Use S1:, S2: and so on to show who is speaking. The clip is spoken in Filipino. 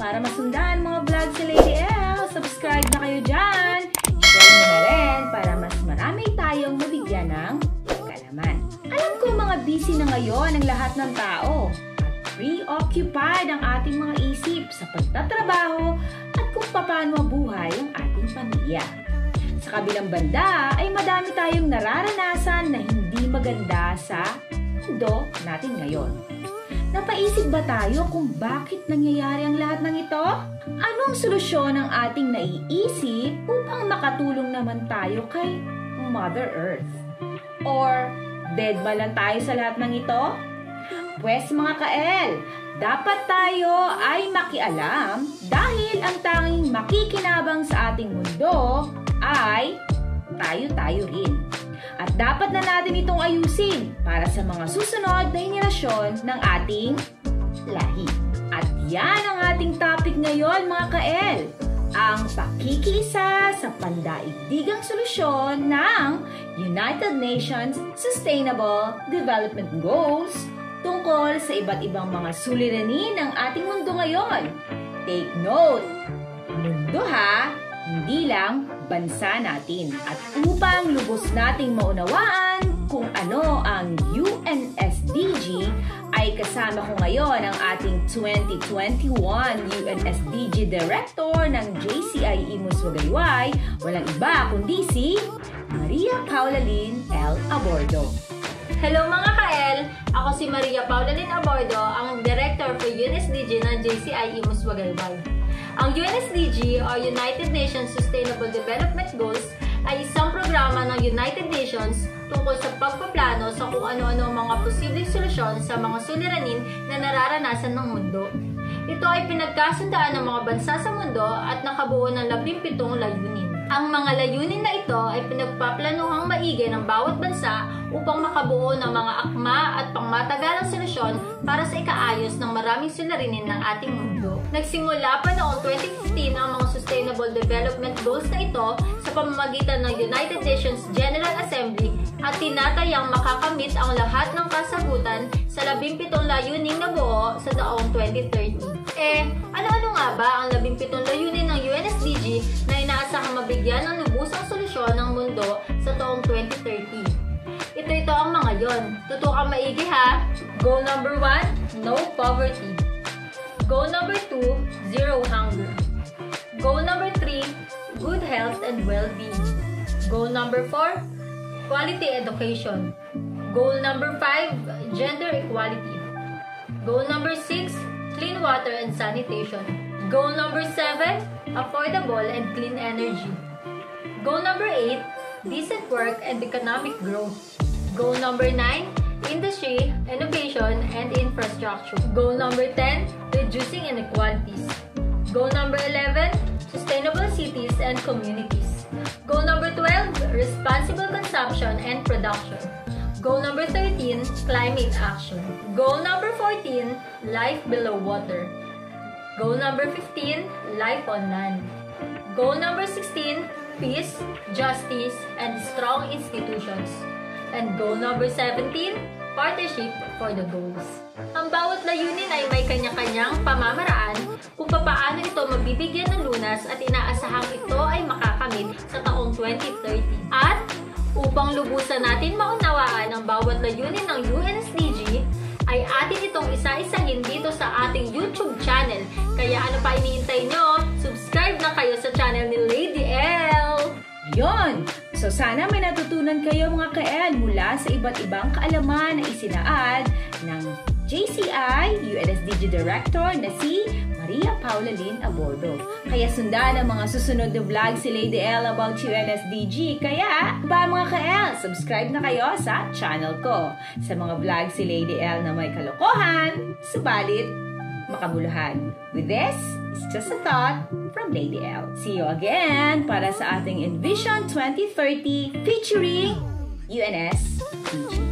S1: para masundan mga vlog si Lady L. Subscribe na kayo dyan. Share nyo na rin para mas marami tayong mabigyan ng kaalaman. Alam ko mga busy na ngayon ang lahat ng tao. Preoccupied ang ating mga isip sa pagtatrabaho at kung paano mabuhay ang ating pamilya. Sa kabilang banda ay madami tayong nararanasan na hindi maganda sa mundo natin ngayon. Napaisip ba tayo kung bakit nangyayari ang lahat ng ito? Anong solusyon ang ating naiisip upang makatulong naman tayo kay Mother Earth? Or dead ba lang tayo sa lahat ng ito? Pwes mga ka-L, dapat tayo ay makialam dahil ang tanging makikinabang sa ating mundo ay tayo-tayo rin. At dapat na natin itong ayusin para sa mga susunod na henerasyon ng ating lahi. At yan ang ating topic ngayon mga ka-L, ang pakikiisa sa pandaigdigang solusyon ng United Nations Sustainable Development Goals tungkol sa iba't ibang mga suliranin ng ating mundo ngayon. Take note, mundo ha, hindi lang bansa natin. At upang lubos nating maunawaan kung ano ang UNSDG, ay kasama ko ngayon ang ating 2021 UNSDG Director ng JCI Imus Wagayway, walang iba kundi si Maria Paulalyn L. Abordo.
S2: Hello mga ka-L! Ako si Maria Paulalyn Abordo, ang Director for UNSDG ng JCI Imus Wagayway. Ang UNSDG o United Nations Sustainable Development Goals ay isang programa ng United Nations tungkol sa pagpaplano sa kung ano-ano ang mga posibleng solusyon sa mga suliranin na nararanasan ng mundo. Ito ay pinagkasundaan ng mga bansa sa mundo at nakabuo ng 17 layunin. Ang mga layunin na ito ay pinagpaplanuhang maigi ng bawat bansa upang makabuo ng mga akma at pangmatagalang solusyon para sa ikaayos ng maraming suliranin ng ating mundo. Nagsimula pa noong 2015 ang mga Sustainable Development Goals na ito sa pamamagitan ng United Nations General Assembly at tinatayang makakamit ang lahat ng kasagutan sa 17 layuning nabuo sa taong 2030. Ano-ano nga ba ang 17 layunin ng UNSDG na inaasahang mabigyan ng lubusang solusyon ng mundo sa taong 2030? Ito ang mga yon. Tutukang maigi ha! Goal number 1, no poverty. Goal number 2, zero hunger. Goal number 3, good health and well-being. Goal number 4, quality education. Goal number 5, gender equality. Goal number 6, clean water and sanitation. Goal number 7, affordable and clean energy. Goal number 8, decent work and economic growth. Goal number 9, industry, innovation, and infrastructure. Goal number 10, reducing inequalities. Goal number 11, sustainable cities and communities. Goal number 12, responsible consumption and production. Goal number 13, climate action. Goal number 14, life below water. Goal number 15, life on land. Goal number 16, peace, justice, and strong institutions. And goal number 17, partnership for the goals. Ang bawat layunin ay may kanya-kanyang pamamaraan kung paano ito mabibigyan ng lunas at inaasahang ito ay makakamit sa taong 2030. At upang lubusan natin maunawaan ang bawat layunin ng UNSDG, ay atin itong isa-isahin dito sa ating YouTube channel. Kaya ano pa iniintay nyo? Subscribe na kayo sa channel ni Lady L!
S1: Yon! So sana may natutunan kayo mga ka-L mula sa iba't ibang kaalaman na isinaad ng JCI UNSDG Director na si Maria Paulalyn Abordo. Kaya sundan ang mga susunod na vlog si Lady L about UNSDG. Kaya ba mga ka-L, subscribe na kayo sa channel ko. Sa mga vlog si Lady L na may kalokohan, subalit makabuluhan. With this, it's just a thought from Lady L. See you again para sa ating Envision 2030 featuring UNSDG.